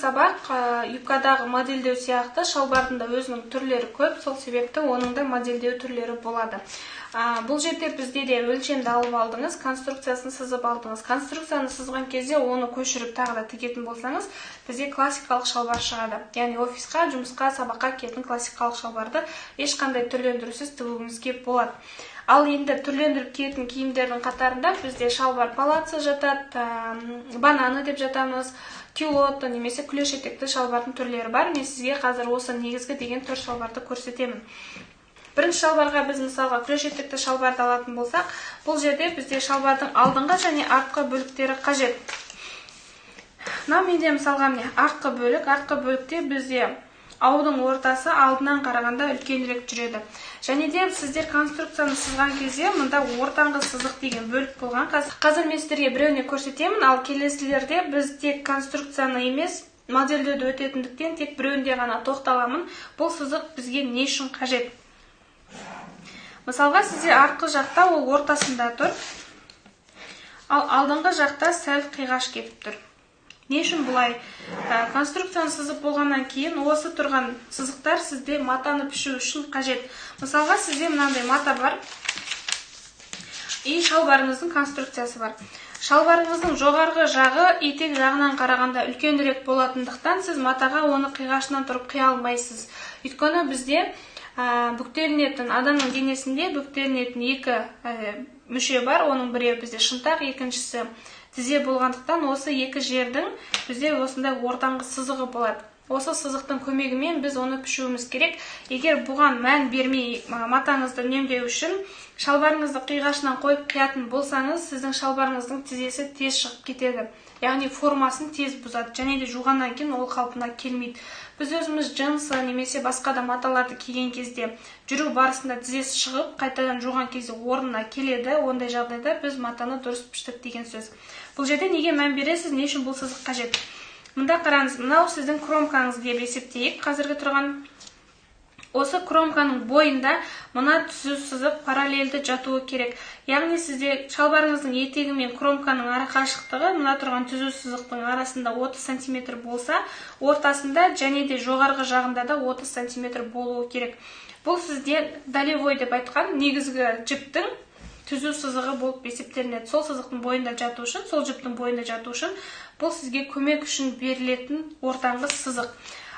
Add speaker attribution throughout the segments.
Speaker 1: сабақ юбкадағы модельдеу сияқты шалбардың да өзінің түрлері көп, сол себепті оның да модельдеу түрлері болады. Бұл жерде бізде де өлшемді алып алдыңыз, конструкциясын сызып алдыңыз. Конструкцияны сызған кезде оны көшіріп тағы да тігетін болсаңыз, бізде классикалық шалбар шығады. Яғни офисқа, жұмысқа, сабаққа киетін классикалық шалбарды ешқандай түрлендірусіз тігуіңізге болады. Ал енді түрлендіріп киетін киімдердің қатарында бізде шалбар палаца жатады, бананы деп жатамыз, кюлотто немесе күлеш етекті шалбардың түрлері бар. Мен сізге қазір осы негізгі деген түр шалбарды көрсетемін. Бірінші шалбарға біз мысалға күлеш етекті шалбарды алатын болсақ, бұл жерде бізде шалбардың алдыңғы және артқы бөліктері қажет. Менде мысалға артқы бөлікте бізде аудың ортасы алдынан қарағанда үлкенірек жүреді. Және де сіздер конструкцияны сызған кезде мұнда ортаңғы сызық деген бөлік болған. Қазір мен сіздерге біреуіне көрсетемін, ал келесілерде біз тек конструкцияны емес, модельдеуді өтетіндіктен тек біреуінде ғана тоқталамын. Бұл сызық бізге не үшін қажет? Мысалға сізде артқы жақта ол ортасында тұр, ал алдыңғы жақта сәл қиғаш кетіп тұр. Не үшін бұлай? Конструкцияны сызып болғаннан кейін осы тұрған сызықтар сізде матаны пішу үшін қажет. Мысалға сізде мынандай мата бар, и шалбарыңыздың конструкциясы бар. Шалбарыңыздың жоғарғы жағы етек жағынан қарағанда үлкенірек болатындықтан сіз матаға оны қиғашынан тұрып қия алмайсыз. Өйткені бізде бүктелінетін, адамның денесінде бүктелінетін екі мүше бар, оның біреуі бізде шынтақ, екіншісі тізе болғандықтан осы екі жердің бізде осындай ортаңғы сызығы болады. Осы сызықтың көмегімен біз оны пішуіміз керек. Егер бұған мән бермей матаңызды үнемдеу үшін шалбарыңызды қиғашынан қойып қиятын болсаңыз, сіздің шалбарыңыздың тізесі тез шығып кетеді. Яғни формасын тез бұзады, және де жуғаннан кейін ол қалпына келмейді. Біз өзіміз джинсы немесе басқа да маталарды киген кезде жүру барысында тізесі шығып, қайтадан жуған кезде орнына келеді. Ондай жағдайда біз матаны дұрыс піштік деген сөз. Бұл жерде неге мән бересіз, не үшін бұл сызық қажет? Мұнда қараңыз, мынау сіздің кромкаңыз деп есептейік. Қазіргі тұрған осы кромканың бойында мына түзу сызық параллельді жатуы керек. Яғни сізде шалбарыңыздың етегі мен кромканың ара қашықтығы мына тұрған түзу сызықтың арасында 30 см болса, ортасында және де жоғарғы жағында да 30 см болуы керек. Бұл сізде долевой деп айтқан негізгі жіптің түзу сызығы болып есептелінеді. Сол сызықтың бойында жату үшін, сол жіптің бойында жату үшін бұл сізге көмек үшін берілетін ортаңғы сызық.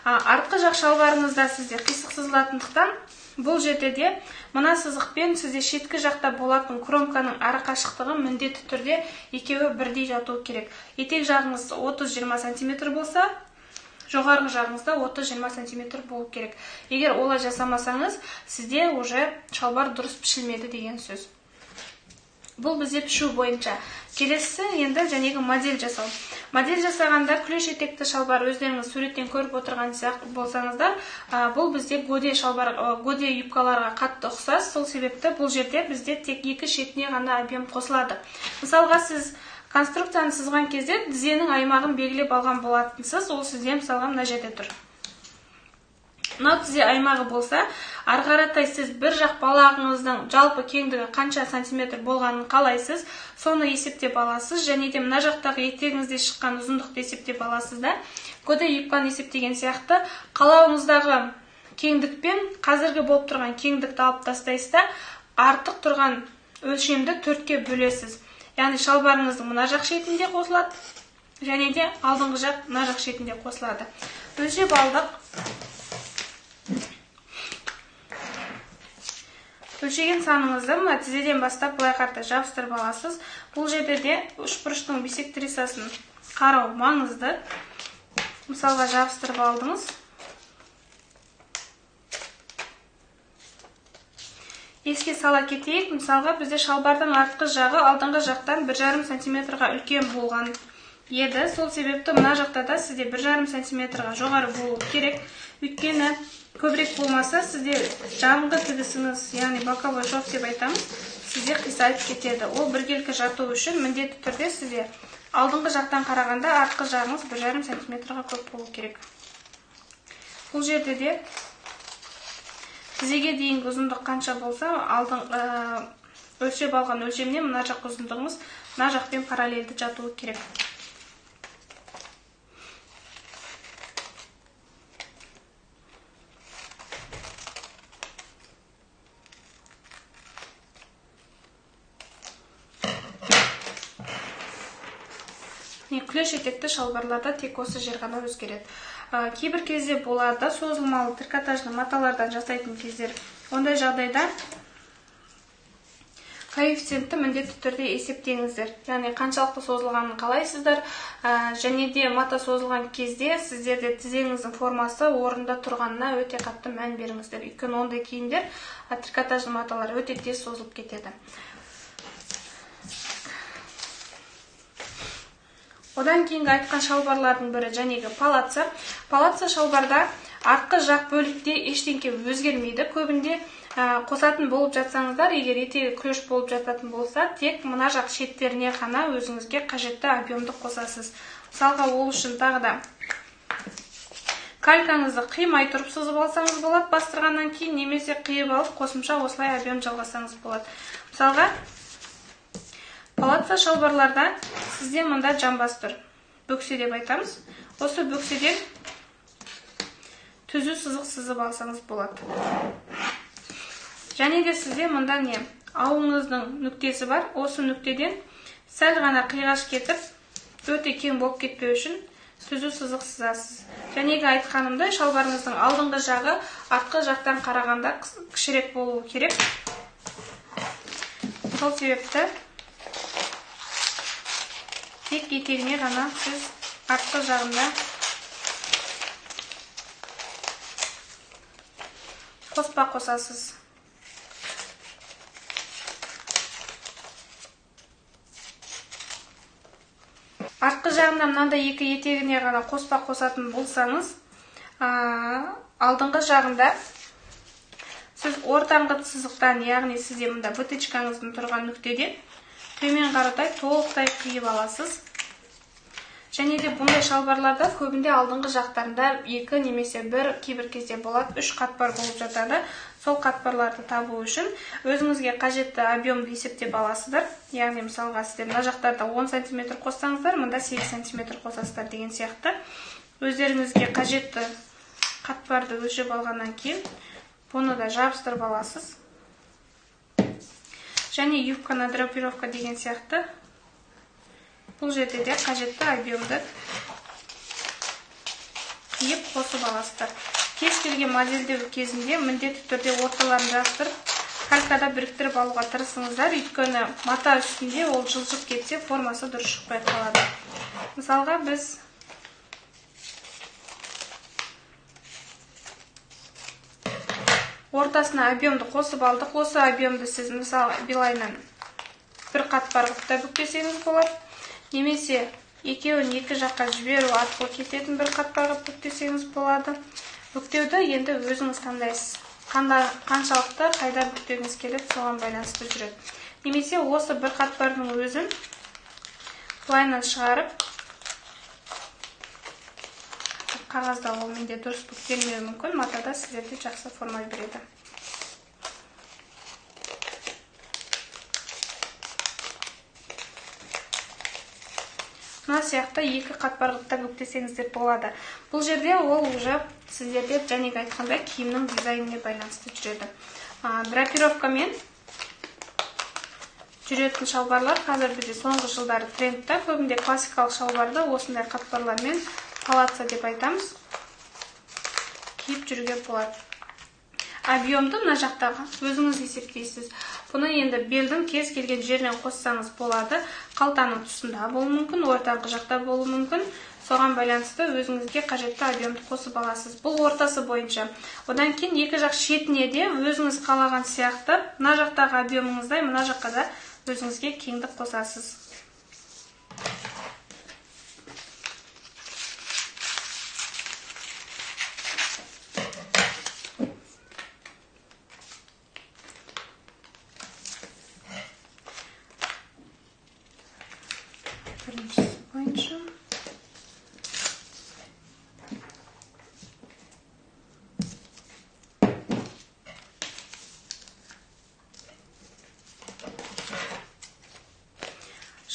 Speaker 1: Артқы жақ шалбарыңызда сізде қисық сызылатындықтан бұл жерде де мына сызықпен сізде шеткі жақта болатын кромканың ара қашықтығы міндетті түрде екеуі бірдей жатуы керек. Етек жағыңыз 30-20 см болса, жоғарғы жағыңызда 30-20 см болу керек. Егер олай жасамасаңыз, сізде уже шалбар дұрыс пішілмеді деген сөз. Бұл бізде пішу бойынша. Келесі енді жәнегі модель жасау. Модель жасағанда күлеш етекті шалбар өздеріңіз суреттен көріп отырған болсаңыздар, бұл бізде годе юбкаларға қатты ұқсас. Сол себепті бұл жерде бізде тек екі шетіне ғана объем қосылады. Мысалға сіз конструкцияны сызған кезде тізенің аймағын белгілеп алған болатынсыз. Ол сізде мысалға мына жерде тұр. Мынау тізе аймағы болса, ары қаратай сіз бір жақ балағыңыздың жалпы кеңдігі қанша сантиметр болғанын қалайсыз, соны есептеп аласыз, және де мына жақтағы етегіңізде шыққан ұзындықты есептеп аласыз да. Годе юбканы есептеген сияқты қалауыңыздағы кеңдікпен қазіргі болып тұрған кеңдікті алып тастайсыз да, артық тұрған өлшемді 4-ке бөлесіз. Яғни шалбарыңыздың мына жақ шетінде қосылады, және де алдыңғы жақ мына жақ шетінде қосылады. Өлшеп алдық. Өлшеген саныңызды мына тізеден бастап былай қарата жабыстырып аласыз. Бұл жерде де үшбұрыштың бисектрисасын қарау маңызды. Мысалға жабыстырып алдыңыз. Еске сала кетейік, мысалға бізде шалбардың артқы жағы алдыңғы жақтан 1,5 см-ға үлкен болған еді. Сол себепті мына жақта да сізде 1,5 см-ға жоғары болу керек. Өйткені көбірек болмаса, сізде жанғы тігісіңіз, яғни боковой шов деп айтамыз, сізде қисайып кетеді. Ол біркелкі жату үшін міндетті түрде сізде алдыңғы жақтан қарағанда артқы жағыңыз 1,5 см-ға көп болу керек. Бұл жерде де тізеге дейінгі ұзындық қанша болса, өлшеп алған өлшемнен мына жақ ұзындығыңыз мына жақпен параллельді жатуы керек. Күлеш етекті шалбарларда тек осы жер ғана өзгереді. Кейбір кезде болады созылмалы трикотажды маталардан жасайтын кездер. Ондай жағдайда коэффициентті міндетті түрде есептеңіздер. Яғни қаншалықты созылғанын қалайсыздар, және де мата созылған кезде сіздерде тізеңіздің формасы орында тұрғанына өте қатты мән беріңіздер. Өйткені ондай киімдер трикотажды маталар өте тез созылып кетеді. Одан кейінгі айтқан шалбарлардың бірі жәнегі палаца. Палаца шалбарда артқы жақ бөлікте ештеңке өзгермейді. Көбінде қосатын болып жатсаңыздар, егер етегі күлеш болып жататын болса, тек мына жақ шеттеріне ғана өзіңізге қажетті объемды қосасыз. Мысалға, ол үшін тағы да калькаңызды қимай тұрып сызып алсаңыз болады бастырғаннан кейін, немесе қиып алып қосымша осылай объем жалғасаңыз болады. Мысалға, палаца шалбарларда сізде мында жамбас тұр. Бөксе деп айтамыз. Осы бөкседен түзу сызық сызып алсаңыз болады. Және де сізде мында ауыңыздың нүктесі бар. Осы нүктеден сәл ғана қиғаш кетіп, өте кең болып кетпеу үшін түзу сызық сызасыз. Жәнегі айтқанымдай, шалбарыңыздың алдыңғы жағы артқы жақтан қарағанда кішірек болуы керек. Сол себепті тек етегіне ғана сіз артқы жағында қоспа қосасыз. Артқы жағында мынандай екі етегіне ғана қоспа қосатын болсаңыз, алдыңғы жағында сіз ортаңғы сызықтан, яғни сізде мында вытычкаңыздың тұрған нүктеден төмен қаратай толықтай қиып аласыз. Және де бұндай шалбарларда көбінде алдыңғы жақтарында екі немесе бір, кейбір кезде болады 3 қатпар болып жатады. Сол қатпарларды табу үшін өзіңізге қажетті объемды есептеп аласыздар. Яғни мысалға сіздер мына жақтарда 10 см қоссаңыздар, мында 8 см қосасыздар деген сияқты. Өздеріңізге қажетті қатпарды өлшеп алғаннан кейін бұны да жабыстырып аласыз. Және юбканы драпировка деген сияқты бұл жерде де қажетті объемды киіп қосып аласыздар. Кез келген модельдеу кезінде міндетті түрде орталарын жабыстырып, калькада біріктіріп алуға тырысыңыздар. Өйткені мата үстінде ол жылжып кетсе, формасы дұрыс шықпай қалады. Мысалға, біз ортасына объемды қосып алдық. Осы объемды сіз мысалы билайнан бір қатпар қылып та бүктесеңіз болады. Немесе екеуін екі жаққа жіберу арқылы кететін бір қатпар қылып бүктесеңіз болады. Бүктеуді енді өзіңіз таңдайсыз. Қаншалықты қайда бүктегіңіз келеді, соған байланысты жүреді. Немесе осы бір қатпардың өзін былайынан шығарып, қағазда ол менде дұрыс бүктелмеуі мүмкін, матада сіздерде жақсы форма береді. Мына сияқты екі қатпарлықта бүктесеңіздер болады. Бұл жерде ол уже сіздерде жәнегі айтқандай киімнің дизайніне байланысты жүреді. Драпировкамен жүретін шалбарлар қазір бізде соңғы жылдары трендта. Көбінде классикалық шалбарды осындай қатпарлармен палаца деп айтамыз, киіп жүруге болады. Объемды мына жақтағы өзіңіз есептейсіз. Бұны енді белдің кез келген жерінен қоссаңыз болады. Қалтаның тұсында болуы мүмкін, ортаңғы жақта болуы мүмкін. Соған байланысты өзіңізге қажетті объемды қосып аласыз. Бұл ортасы бойынша. Одан кейін екі жақ шетіне де өзіңіз қалаған сияқты мына жақтағы объемыңыздай мына жаққа да өзіңізге кеңдік қосасыз.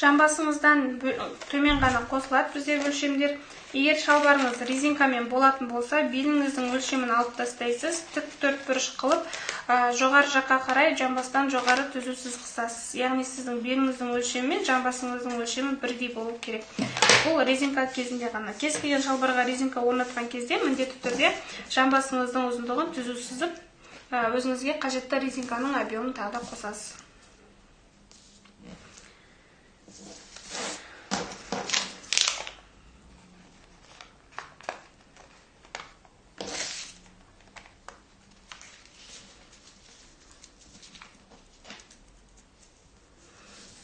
Speaker 1: жамбасыңыздан төмен ғана қосылады бізде өлшемдер. Егер шалбарыңыз резинкамен болатын болса, беліңіздің өлшемін алып тастайсыз, тік төртбұрыш қылып, жоғары жаққа қарай жамбастан жоғары түзу сызық қысасыз. Яғни сіздің беліңіздің өлшемі мен жамбасыңыздың өлшемі бірдей болу керек. Бұл резинка кезінде ғана. Кез келген шалбарға резинка орнатқан кезде міндетті түрде жамбасыңыздың ұзындығын түзу сызып, өзіңізге қажетті резинканың объемын тағы да қосасыз.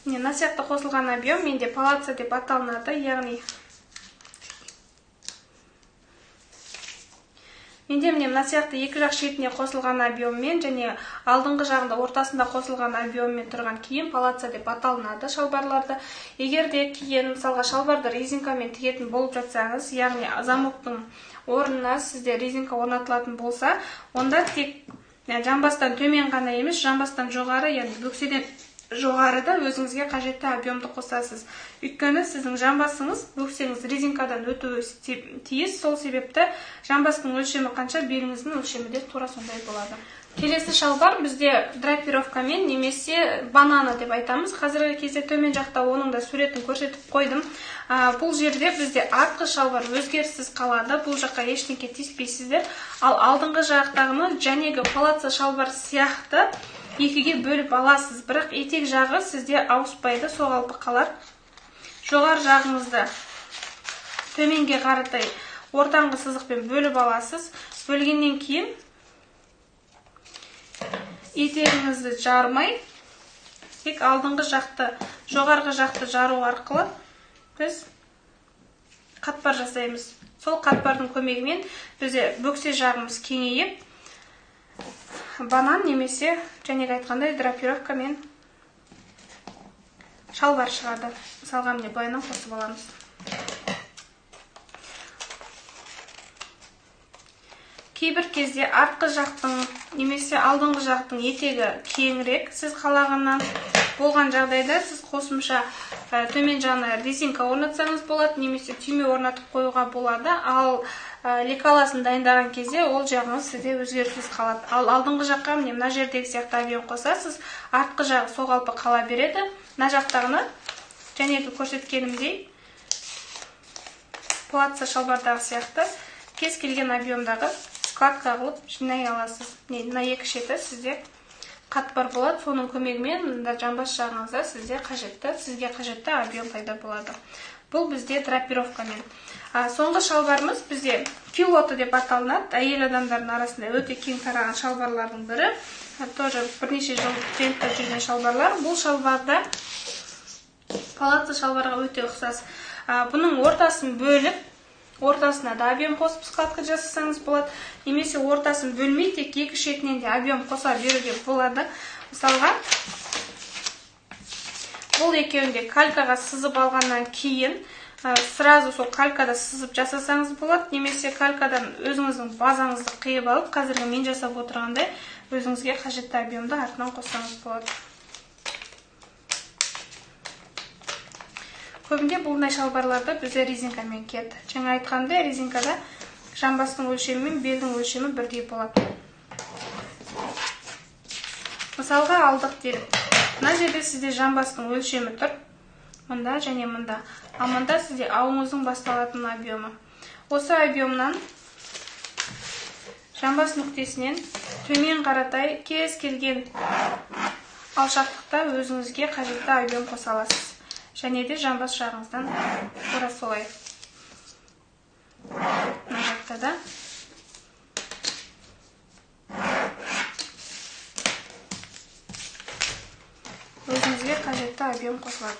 Speaker 1: Мына сияқты қосылған объем менде палаца деп аталынады, яғни менде мына сияқты екі жақ шетіне қосылған объеммен және алдыңғы жағында ортасында қосылған объеммен тұрған киім палаца деп аталынады шалбарларды. Егер де киген мысалға шалбарды резинкамен тігетін болып жатсаңыз, яғни замоктың орнына сізде резинка орнатылатын болса, онда тек жамбастан төмен ғана емес, жамбастан жоғары, яғни бөкседен жоғарыда өзіңізге қажетті объемды қосасыз. Өйткені сіздің жамбасыңыз бөксеңіз резинкадан өтуі тиіс, сол себепті жамбастың өлшемі қанша, беліңіздің өлшемі де тура сондай болады. Келесі шалбар бізде драпировкамен немесе банана деп айтамыз. Қазіргі кезде төмен жақта оның да суретін көрсетіп қойдым. Бұл жерде бізде артқы шалбар өзгеріссіз қалады. Бұл жаққа ешнеге тиіспейсіздер. Ал алдыңғы жақтағыны жәнегі палаца шалбар сияқты екіге бөліп аласыз, бірақ етек жағы сізде ауыспайды, соғалпы қалар. Жоғар жағыңызды төменге қаратай ортаңғы сызықпен бөліп аласыз. Бөлгеннен кейін етегіңізді жармай, тек алдыңғы жақты, жоғарғы жақты жару арқылы біз қатпар жасаймыз. Сол қатпардың көмегімен бізде бөксе жағымыз кеңейіп, банан немесе және айтқандай драпировкамен шалбар шығады. Мысалға міне былайынан қосып аламыз. Кейбір кезде артқы жақтың немесе алдыңғы жақтың етегі кеңірек сіз қалағаннан болған жағдайда сіз қосымша төмен жағына резинка орнатсаңыз болады, немесе түйме орнатып қоюға болады. Ал лекаласын дайындаған кезде ол жағыңыз сізде өзгеріссіз қалады. Ал алдыңғы жаққа мына жердегі сияқты объем қосасыз, артқы жағы соғалпы қала береді. Мына жақтағыны жәнегі көрсеткенімдей палаца шалбардағы сияқты кез келген объемдағы складка қылып жинай аласыз. Мына екі шеті сізде қатпар болады, соның көмегімен жамбас жағыңызда сізге қажетті объем пайда болады. Бұл бізде драпировкамен. Соңғы шалбарымыз бізде кюлоты деп аталынады. Әйел адамдардың арасында өте кең тараған шалбарлардың бірі. Тоже бірнеше жыл трендте жүрген шалбарлар. Бұл шалбарда палаца шалбарға өте ұқсас. Бұның ортасын бөліп, ортасына да объем қосып складка жасасаңыз болады. Немесе ортасын бөлмей, тек екі шетінен де объем қоса беруге болады. Мысалға, бұл екеуінде калькаға сызып алғаннан кейін сразу сол калькада сызып жасасаңыз болады, немесе калькадан өзіңіздің базаңызды қиып алып, қазіргі мен жасап отырғандай өзіңізге қажетті объемды артынан қоссаңыз болады. Көбінде бұлдай шалбарларды бізде резинкамен киеді. Жаңа айтқандай резинкада жамбастың өлшемі мен белдің өлшемі бірдей болады. Мысалға алдық делік. Мына жерде сізде жамбастың өлшемі тұр. Мұнда және мұнда. Ал мұнда сізде ауыңыздың басталатын объемы. Осы объемнан жамбас нүктесінен төмен қаратай кез келген алшақтықта өзіңізге қажетті объем қоса аласыз. Және де жамбас жағыңыздан тура солай. Мына жақта да өзіңізге қажетті объем қосылады.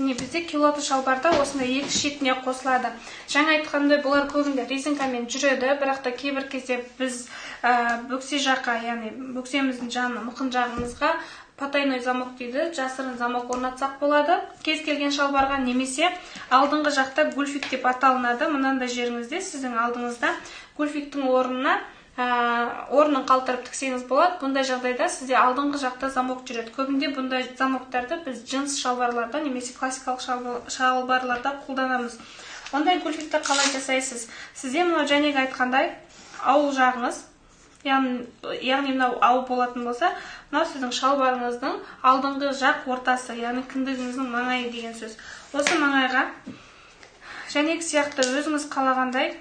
Speaker 1: міне бізде килоты шалбарда осындай екі шетіне қосылады. Жаңа айтқандай бұлар көбінде резинкамен жүреді, бірақ та кейбір кезде біз бөксе жаққа, яғни бөксеміздің жанына, мұқын жағымызға потайной замок дейді, жасырын замок орнатсақ болады. Кез келген шалбарға немесе алдыңғы жақта гульфик деп аталынады. Мынандай жеріңізде сіздің алдыңызда гульфиктің орнын қалтырып тіксеңіз болады. Бұндай жағдайда сізде алдыңғы жақта замок жүреді. Көбінде бұндай замоктарды біз джинс шалбарларда немесе классикалық шалбарларда қолданамыз. Ондай гульфикті қалай жасайсыз? Сізде мынау жәнегі айтқандай ауыл жағыңыз, яғни мынау ау болатын болса, мынау сіздің шалбарыңыздың алдыңғы жақ ортасы, яғни кіндігіңіздің маңайы деген сөз. Осы маңайға жәнегі сияқты өзіңіз қалағандай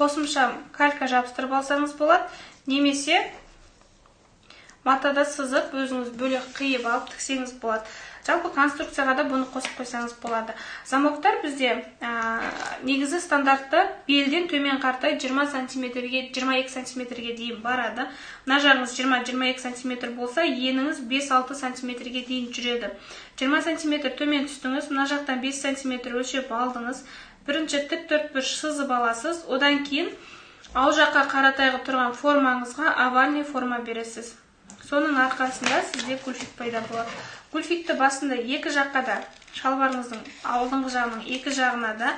Speaker 1: қосымша калька жабыстырып алсаңыз болады, немесе матада сызып өзіңіз бөлек қиып алып тіксеңіз болады. Жалпы конструкцияға да бұны қосып қойсаңыз болады. Замоктар бізде негізі стандартты белден төмен қартай 20-22 сантиметрге дейін барады. Мына жағыңыз 20-22 сантиметр болса, еніңіз 5-6 сантиметрге дейін жүреді. 20 сантиметр төмен түстіңіз, мына жақтан 5 сантиметр өлшеп алдыңыз. Бірінші тік төртбұрыш сызып аласыз. Одан кейін ау жаққа қаратайғы тұрған формаңызға овальный форма бересіз. Соның арқасында сізде гульфик пайда болады. Гульфикті басында екі жаққа да, шалбарыңыздың алдыңғы жағының екі жағына да,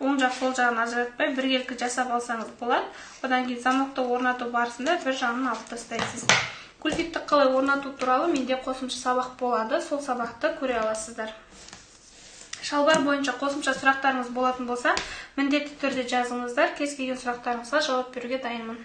Speaker 1: оң жақ сол жағын ажыратпай біркелкі жасап алсаңыз болады. Одан кейін замокты орнату барысында бір жағын алып тастайсыз. Гульфикті қалай орнату туралы менде қосымша сабақ болады. Сол сабақты көре аласыздар. Шалбар бойынша қосымша сұрақтарыңыз болатын болса, міндетті түрде жазыңыздар. Кез келген сұрақтарыңызға жауап беруге дайынмын.